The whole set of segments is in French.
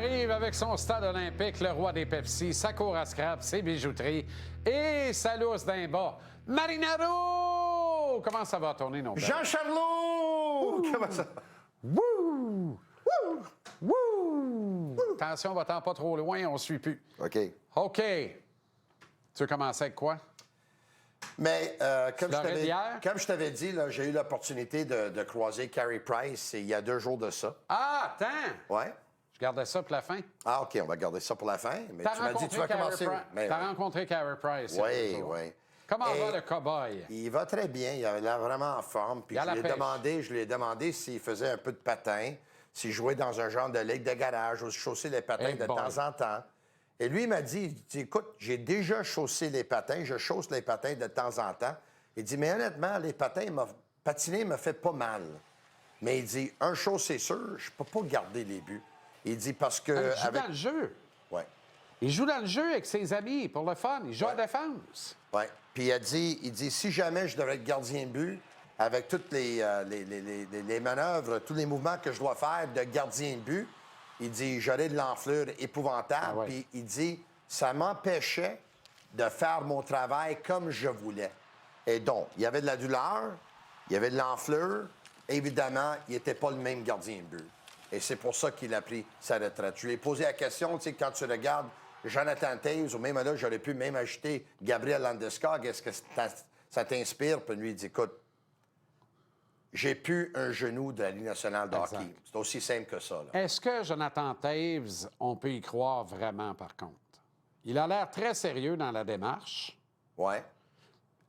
arrive avec son stade olympique, le roi des Pepsi, sa cour à scrap, ses bijouteries et sa lousse d'un bas. Marinaro! Comment ça va tourner, nos belles? Jean Charlot! Comment ça va? Wouh! Wouh! Wouh! Attention, va-t'en pas trop loin, on ne suit plus. OK. OK. Tu veux commencer avec quoi? Mais comme Floride je t'avais dit, là, j'ai eu l'opportunité de croiser Carey Price il y a 2 jours de ça. Ah, attends! Ouais. Je gardais ça pour la fin. Ah, OK, on va garder ça pour la fin. Mais tu m'as dit que tu vas commencer. T'as rencontré Carey Price. Oui, oui. Comment va le cow-boy? Il va très bien. Il a l'air vraiment en forme. Puis je lui ai demandé s'il faisait un peu de patin, s'il jouait dans un genre de ligue de garage ou chausser les patins de temps en temps. Et lui, il m'a dit, écoute, j'ai déjà chaussé les patins, je chausse les patins de temps en temps. Il dit, mais honnêtement, les patins, patiner me fait pas mal. Mais il dit, un chose, c'est sûr, je peux pas garder les buts. Il dit, parce que... Il joue dans le jeu. Oui. Il joue dans le jeu avec ses amis, pour le fun. Il joue à la défense. Oui. Puis il dit, si jamais je devrais être gardien de but, avec toutes les manœuvres, tous les mouvements que je dois faire de gardien de but, il dit, j'aurais de l'enflure épouvantable. Ah ouais. Puis il dit, ça m'empêchait de faire mon travail comme je voulais. Et donc, il y avait de la douleur, il y avait de l'enflure. Évidemment, il n'était pas le même gardien de but. Et c'est pour ça qu'il a pris sa retraite. Je lui ai posé la question, tu sais, quand tu regardes Jonathan Toews, ou même là, j'aurais pu même ajouter Gabriel Landeskog, est-ce que ça t'inspire? Puis lui, il dit, écoute, j'ai plus un genou de la Ligue nationale de hockey. C'est aussi simple que ça. Là. Est-ce que Jonathan Toews, on peut y croire vraiment, par contre? Il a l'air très sérieux dans la démarche. Oui.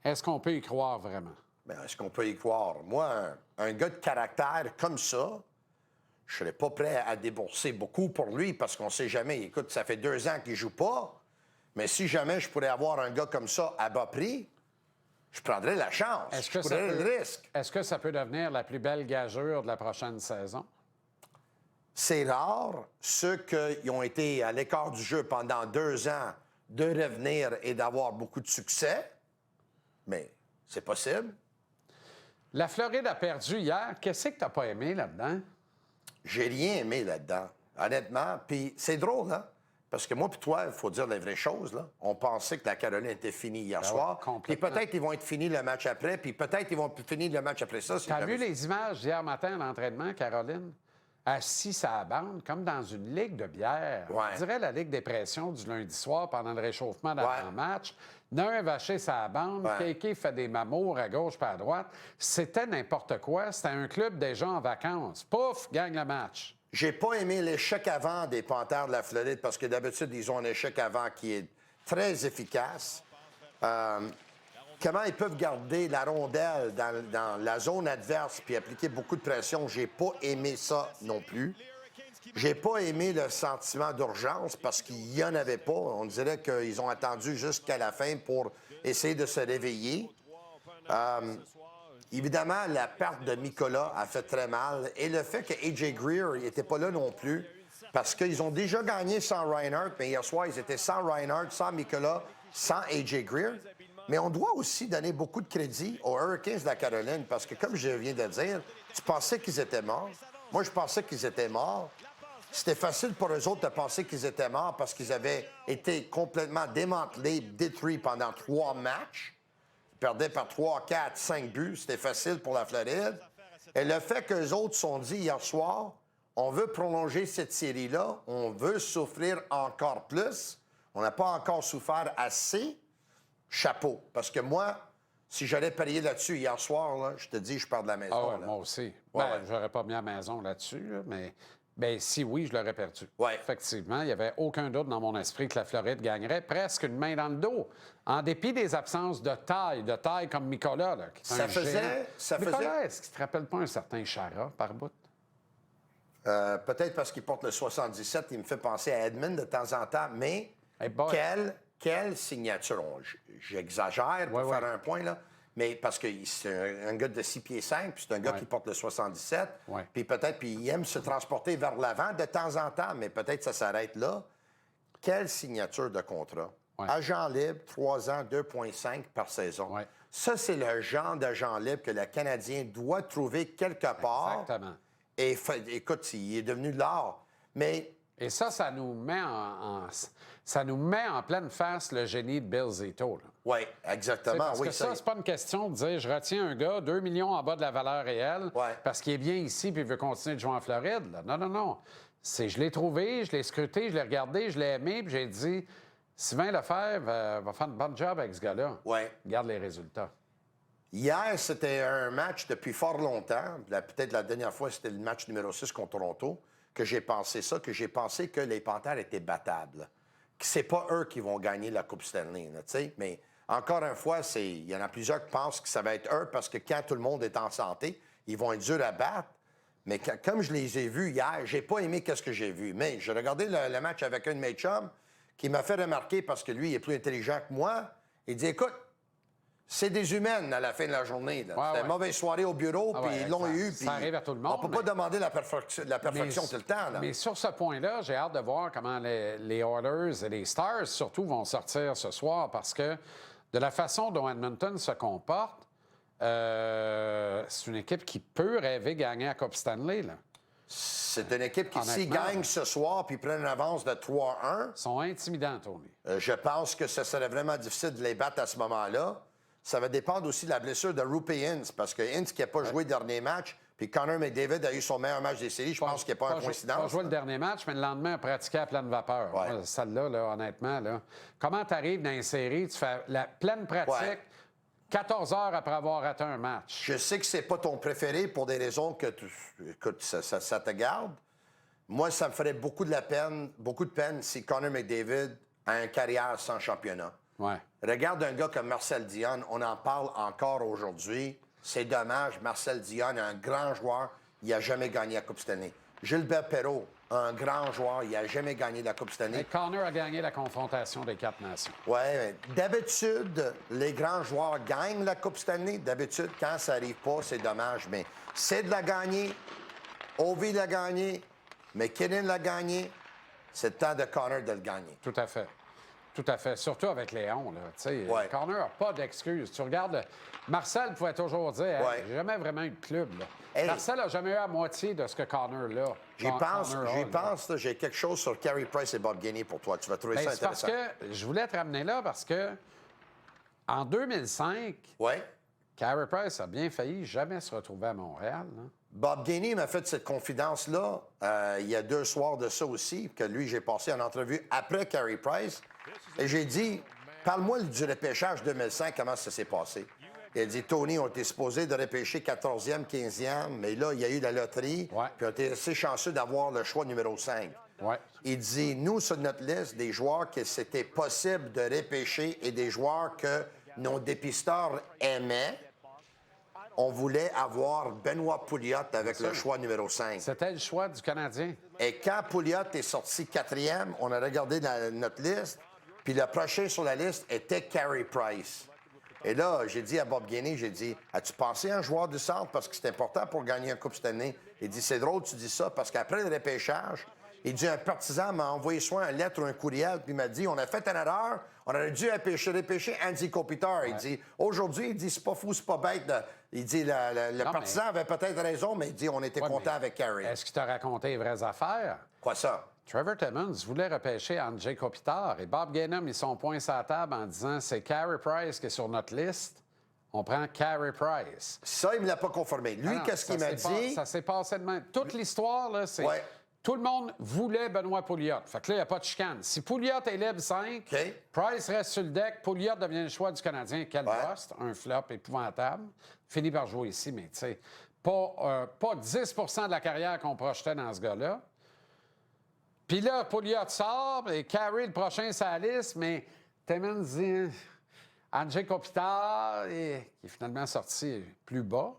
Est-ce qu'on peut y croire vraiment? Bien, est-ce qu'on peut y croire? Moi, un gars de caractère comme ça, je serais pas prêt à débourser beaucoup pour lui parce qu'on sait jamais. Écoute, ça fait 2 ans qu'il joue pas. Mais si jamais je pourrais avoir un gars comme ça à bas prix, je prendrais la chance. Je prendrais le risque. Est-ce que ça peut devenir la plus belle gageure de la prochaine saison? C'est rare, ceux qui ont été à l'écart du jeu pendant 2 ans, de revenir et d'avoir beaucoup de succès. Mais c'est possible. La Floride a perdu hier. Qu'est-ce que tu n'as pas aimé là-dedans? J'ai rien aimé là-dedans, honnêtement. Puis c'est drôle, hein? Parce que moi puis toi, il faut dire les vraies choses, là. On pensait que la Caroline était finie hier soir. Puis peut-être qu'ils vont être finis le match après, puis peut-être qu'ils vont finir le match après ça. T'as vu les images d'hier matin à l'entraînement, Caroline? Assis à la bande, comme dans une ligue de bière. Ouais. On dirait la ligue des pressions du lundi soir pendant le réchauffement d'avant-match. D'un vaché sa bande, Kéké fait des mamours à gauche pas à droite. C'était n'importe quoi. C'était un club déjà en vacances. Pouf, gagne le match. J'ai pas aimé l'échec avant des Panthères de la Floride parce que d'habitude, ils ont un échec avant qui est très efficace. Comment ils peuvent garder la rondelle dans la zone adverse puis appliquer beaucoup de pression, j'ai pas aimé ça non plus. J'ai pas aimé le sentiment d'urgence parce qu'il y en avait pas. On dirait qu'ils ont attendu jusqu'à la fin pour essayer de se réveiller. Évidemment, la perte de Mikkola a fait très mal. Et le fait que A.J. Greer n'était pas là non plus, parce qu'ils ont déjà gagné sans Reinhardt, mais hier soir, ils étaient sans Reinhardt, sans Mikkola, sans A.J. Greer. Mais on doit aussi donner beaucoup de crédit aux Hurricanes de la Caroline, parce que, comme je viens de dire, tu pensais qu'ils étaient morts. Moi, je pensais qu'ils étaient morts. C'était facile pour eux autres de penser qu'ils étaient morts parce qu'ils avaient été complètement démantelés, détruits pendant 3 matchs. Ils perdaient par 3, 4, 5 buts. C'était facile pour la Floride. Et le fait qu'eux autres se sont dit hier soir, on veut prolonger cette série-là, on veut souffrir encore plus. On n'a pas encore souffert assez. Chapeau. Parce que moi, si j'allais parier là-dessus hier soir, là, je te dis, je pars de la maison. Ah ouais, moi aussi. J'aurais pas mis la maison là-dessus, là, mais si oui, je l'aurais perdu. Ouais. Effectivement, il n'y avait aucun doute dans mon esprit que la Floride gagnerait presque une main dans le dos. En dépit des absences de taille comme Mikkola. Là, qui est Mikkola, est-ce qu'il ne te rappelle pas un certain Chara par bout? Peut-être parce qu'il porte le 77, il me fait penser à Edmund de temps en temps, mais quelle signature? J'exagère pour faire un point, là. Mais parce que c'est un gars de 6 pieds 5, puis c'est un gars qui porte le 77. Puis peut-être, puis il aime se transporter vers l'avant de temps en temps, mais peut-être ça s'arrête là. Quelle signature de contrat? Agent libre, 3 ans, 2,5 par saison. Ça, c'est le genre d'agent libre que le Canadien doit trouver quelque part. Exactement. Et écoute, il est devenu de l'or. Mais Et ça nous met ça nous met en pleine face le génie de Bill Zito. Oui, exactement. Parce que ça, c'est pas une question de dire je retiens un gars 2 millions en bas de la valeur réelle parce qu'il est bien ici puis il veut continuer de jouer en Floride. Là. Non, non, non. Je l'ai trouvé, je l'ai scruté, je l'ai regardé, je l'ai aimé, puis j'ai dit Sylvain Lefebvre va faire un bon job avec ce gars-là. Oui. Regarde les résultats. Hier, c'était un match depuis fort longtemps. Peut-être la dernière fois, c'était le match numéro 6 contre Toronto, que j'ai pensé que les Panthères étaient battables. Que c'est pas eux qui vont gagner la Coupe Stanley, tu sais. Mais encore une fois, il y en a plusieurs qui pensent que ça va être eux parce que quand tout le monde est en santé, ils vont être durs à battre. Mais comme je les ai vus hier, j'ai pas aimé ce que j'ai vu. Mais j'ai regardé le match avec un de mes chums qui m'a fait remarquer, parce que lui, il est plus intelligent que moi, il dit, écoute, c'est des humaines à la fin de la journée. C'était une mauvaise soirée au bureau, puis ils l'ont eu. Ça arrive à tout le monde. On peut pas demander la perfection tout le temps. Là. Mais sur ce point-là, j'ai hâte de voir comment les Oilers et les Stars, surtout, vont sortir ce soir, parce que de la façon dont Edmonton se comporte, c'est une équipe qui peut rêver gagner la Coupe Stanley. Là. C'est une équipe qui, s'ils gagnent ce soir puis prennent une avance de 3-1... Ils sont intimidants, Tony. Je pense que ce serait vraiment difficile de les battre à ce moment-là. Ça va dépendre aussi de la blessure de Roope Hintz, parce que Hintz qui n'a pas joué le dernier match, puis Connor McDavid a eu son meilleur match des séries, je pense qu'il n'y a pas une coïncidence. Il n'a pas joué le dernier match, mais le lendemain, il a pratiqué à pleine vapeur. Ouais. Celle-là, là, honnêtement, là. Comment tu arrives dans une série, tu fais la pleine pratique 14 heures après avoir raté un match? Je sais que c'est pas ton préféré pour des raisons que écoute, ça te garde. Moi, ça me ferait beaucoup de peine si Connor McDavid a une carrière sans championnat. Ouais. Regarde un gars comme Marcel Dionne, on en parle encore aujourd'hui. C'est dommage, Marcel Dionne est un grand joueur, il n'a jamais gagné la Coupe Stanley. Gilbert Perreault, un grand joueur, il n'a jamais gagné la Coupe Stanley. Mais Connor a gagné la confrontation des 4 nations. Oui, d'habitude, les grands joueurs gagnent la Coupe Stanley. D'habitude, quand ça n'arrive pas, c'est dommage. Mais c'est de la gagner. Ovi l'a gagné. McKinnon l'a gagné. C'est le temps de Connor de le gagner. Tout à fait. Tout à fait. Surtout avec Léon. Connor n'a pas d'excuses. Tu regardes, Marcel pouvait toujours dire j'ai jamais vraiment eu de club. Là. Hey. Marcel n'a jamais eu à moitié de ce que Connor a. J'ai quelque chose sur Carey Price et Bob Gainey pour toi. Tu vas trouver ça intéressant. Parce que je voulais te ramener là parce que en 2005, Carey Price a bien failli jamais se retrouver à Montréal. Hein? Bob Gainey m'a fait cette confidence-là il y a 2 soirs de ça aussi, que lui, j'ai passé en entrevue après Carey Price. Et j'ai dit, parle-moi du repêchage 2005, comment ça s'est passé. Il a dit, Tony, on était supposé de repêcher 14e, 15e, mais là, il y a eu la loterie, puis on était assez chanceux d'avoir le choix numéro 5. Ouais. Il dit, nous, sur notre liste, des joueurs que c'était possible de repêcher et des joueurs que nos dépisteurs aimaient, on voulait avoir Benoît Pouliot avec le choix numéro 5. C'était le choix du Canadien. Et quand Pouliot est sorti 4e, on a regardé notre liste, puis le prochain sur la liste était Carey Price. Et là, j'ai dit à Bob Gainey, j'ai dit, as-tu pensé à un joueur du centre parce que c'est important pour gagner un Coupe cette année? Il dit, c'est drôle, tu dis ça, parce qu'après le repêchage, il dit, un partisan m'a envoyé soit une lettre ou un courriel, puis il m'a dit, on a fait une erreur, on aurait dû repêcher Andy Kopitar. Il dit, aujourd'hui, il dit, c'est pas fou, c'est pas bête. Il dit, le partisan avait peut-être raison, mais il dit, on était content avec Carey. Est-ce qu'il t'a raconté les vraies affaires? Quoi ça? Trevor Timmons voulait repêcher Andrzej Kopitar et Bob Gainey a mis son poing sur la table en disant c'est Carey Price qui est sur notre liste. On prend Carey Price. Ça, il ne me l'a pas confirmé. Lui, qu'est-ce qu'il m'a dit? Ça s'est passé de même. Toute l'histoire, là, c'est... Tout le monde voulait Benoît Pouliot. Fait que là, il n'y a pas de chicane. Si Pouliot est libre 5, Price reste sur le deck, Pouliot devient le choix du Canadien. Quel poste? Un flop épouvantable. Finit par jouer ici, mais tu sais, pas 10 de la carrière qu'on projetait dans ce gars-là. Puis là, Pouliot sort, et Carey, le prochain, c'est la liste, mais Timmons dit Andrzej Kopitar, qui est finalement sorti plus bas.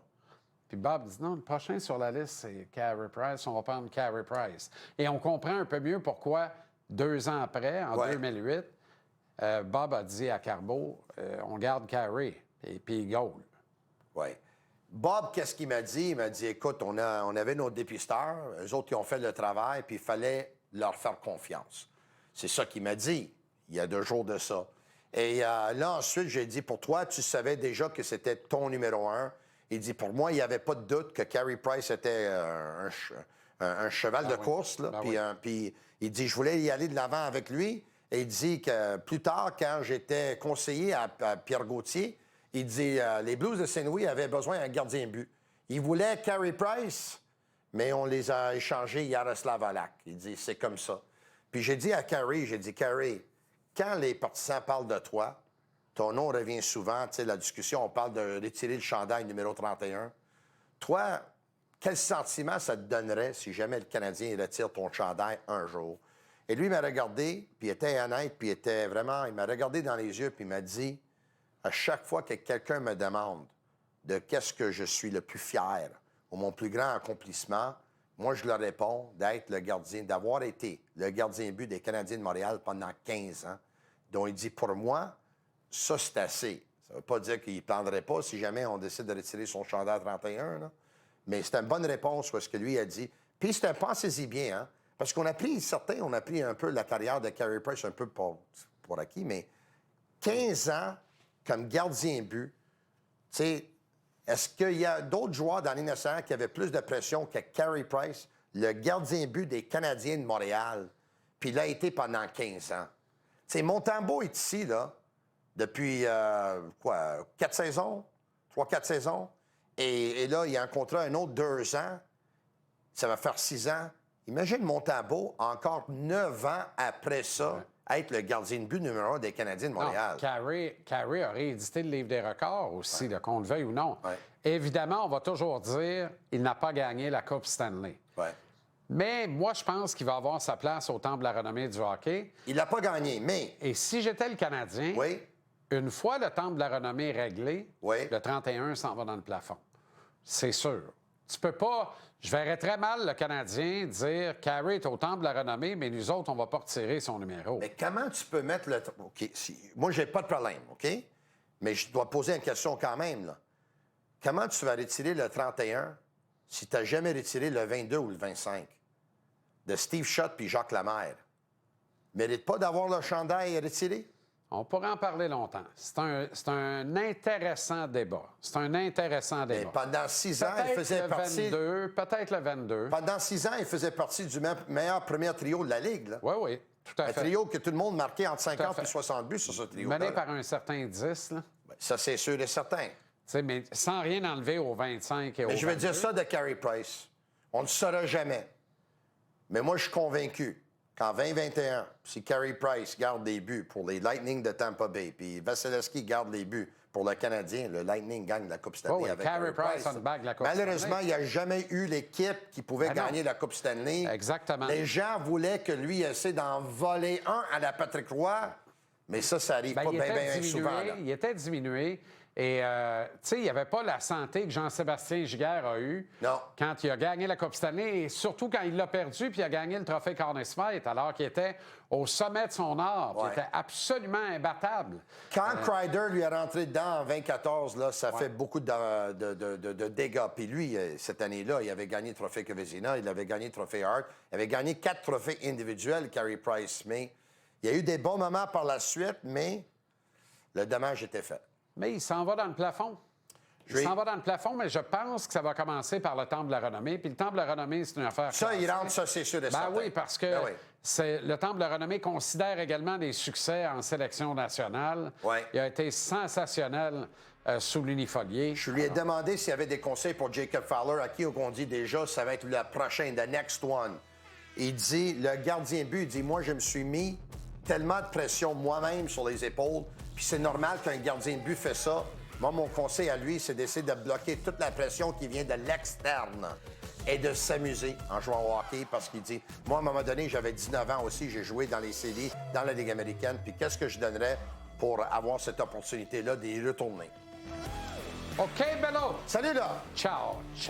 Puis Bob dit non, le prochain sur la liste, c'est Carey Price, on va prendre Carey Price. Et on comprend un peu mieux pourquoi, 2 ans après, en 2008, Bob a dit à Carbo on garde Carey, et puis il goal. Oui. Bob, qu'est-ce qu'il m'a dit? Il m'a dit écoute, on avait nos dépisteurs, eux autres qui ont fait le travail, puis il fallait leur faire confiance. C'est ça qu'il m'a dit, il y a 2 jours de ça. Et là, ensuite, j'ai dit, pour toi, tu savais déjà que c'était ton numéro 1. Il dit, pour moi, il n'y avait pas de doute que Carey Price était un cheval de course. Là, puis il dit, je voulais y aller de l'avant avec lui. Et il dit que plus tard, quand j'étais conseiller à Pierre Gauthier, il dit, les Blues de Saint-Louis avaient besoin d'un gardien de but. Ils voulaient Carey Price, mais on les a échangés Yaroslav Halak. Il dit, c'est comme ça. Puis j'ai dit à Carey, Carey, quand les partisans parlent de toi, ton nom revient souvent, tu sais, la discussion, on parle de retirer le chandail numéro 31. Toi, quel sentiment ça te donnerait si jamais le Canadien retire ton chandail un jour? Et lui, il m'a regardé, puis il était honnête, puis il m'a regardé dans les yeux, puis il m'a dit, à chaque fois que quelqu'un me demande de qu'est-ce que je suis le plus fier ou mon plus grand accomplissement, moi, je leur réponds d'être le gardien, d'avoir été le gardien but des Canadiens de Montréal pendant 15 ans. Donc, il dit, pour moi, ça, c'est assez. Ça ne veut pas dire qu'il ne prendrait pas si jamais on décide de retirer son chandail 31, là. Mais c'est une bonne réponse, ce que lui a dit. Puis, pensez-y bien, hein? Parce qu'on a pris, certains, on a pris un peu la carrière de Carey Price un peu pour acquis, mais 15 ans comme gardien but, tu sais, est-ce qu'il y a d'autres joueurs dans la Ligue nationale qui avaient plus de pression que Carey Price, le gardien but des Canadiens de Montréal, puis il a été pendant 15 ans? Tu sais, Montembeault est ici, là, depuis, 4 saisons? 3-4 saisons? Et là, il a un contrat un autre 2 ans. Ça va faire 6 ans. Imagine Montembeault, encore 9 ans après ça, être le gardien de but numéro 1 des Canadiens de Montréal. Carey a réédité le livre des records aussi, qu'on le veuille ou non. Ouais. Évidemment, on va toujours dire qu'il n'a pas gagné la Coupe Stanley. Ouais. Mais moi, je pense qu'il va avoir sa place au Temple de la renommée du hockey. Il n'a pas gagné, mais... Et si j'étais le Canadien, une fois le Temple de la renommée réglé, le 31 s'en va dans le plafond. C'est sûr. Tu peux pas... Je verrais très mal le Canadien dire « Carey est au Temple de la renommée, mais nous autres, on va pas retirer son numéro. » Mais comment tu peux mettre le... OK, moi, j'ai pas de problème, OK? Mais je dois poser une question quand même, là. Comment tu vas retirer le 31 si tu n'as jamais retiré le 22 ou le 25 de Steve Shutt puis Jacques Lemaire? Mérite pas d'avoir le chandail retiré? On pourrait en parler longtemps. C'est un intéressant débat. C'est un intéressant débat. Mais pendant 6 ans, il faisait partie... Peut-être le 22. Pendant 6 ans, il faisait partie du meilleur premier trio de la Ligue, là. Oui, oui, tout à fait. Un trio que tout le monde marquait entre 50 et 60 buts sur ce trio. Mené par un certain 10, là. Ça, c'est sûr et certain. Mais sans rien enlever aux 25 et aux 22. Mais je vais dire ça de Carey Price. On ne le saura jamais. Mais moi, je suis convaincu qu'en 2021, si Carey Price garde des buts pour les Lightning de Tampa Bay, puis Vasilevski garde les buts pour le Canadien, le Lightning gagne la Coupe Stanley avec Carey Price. Malheureusement, il n'y a jamais eu l'équipe qui pouvait gagner la Coupe Stanley. Exactement. Les gens voulaient que lui essaie d'en voler un à la Patrick Roy, mais ça arrive pas bien souvent. Là. Il était diminué. Et, tu sais, il n'y avait pas la santé que Jean-Sébastien Giguère a eue quand il a gagné la Coupe Stanley, et surtout quand il l'a perdu puis il a gagné le trophée Conn Smythe, alors qu'il était au sommet de son art, puis il était absolument imbattable. Quand Kreider lui est rentré dedans en 2014, là, ça fait beaucoup de dégâts. Puis lui, cette année-là, il avait gagné le trophée Vezina, il avait gagné le trophée Hart, il avait gagné 4 trophées individuels, Carey Price. Mais il y a eu des bons moments par la suite, mais le dommage était fait. Mais il s'en va dans le plafond. Il s'en va dans le plafond, mais je pense que ça va commencer par le Temple de la renommée. Puis le Temple de la renommée, c'est une affaire... Ça, il rentre, ça, c'est sûr et certain. Oui, parce que le Temple de la renommée considère également des succès en sélection nationale. Il a été sensationnel sous l'unifolié. Je lui ai demandé s'il y avait des conseils pour Jacob Fowler, à qui on dit déjà ça va être le prochain, the next one. Il dit, le gardien but, il dit, moi, je me suis mis tellement de pression moi-même sur les épaules, puis c'est normal qu'un gardien de but fait ça. Moi, mon conseil à lui, c'est d'essayer de bloquer toute la pression qui vient de l'externe et de s'amuser en jouant au hockey, parce qu'il dit, moi, à un moment donné, j'avais 19 ans aussi, j'ai joué dans les séries, dans la Ligue américaine, puis qu'est-ce que je donnerais pour avoir cette opportunité-là d'y retourner? OK, Bello! Salut, là! Ciao!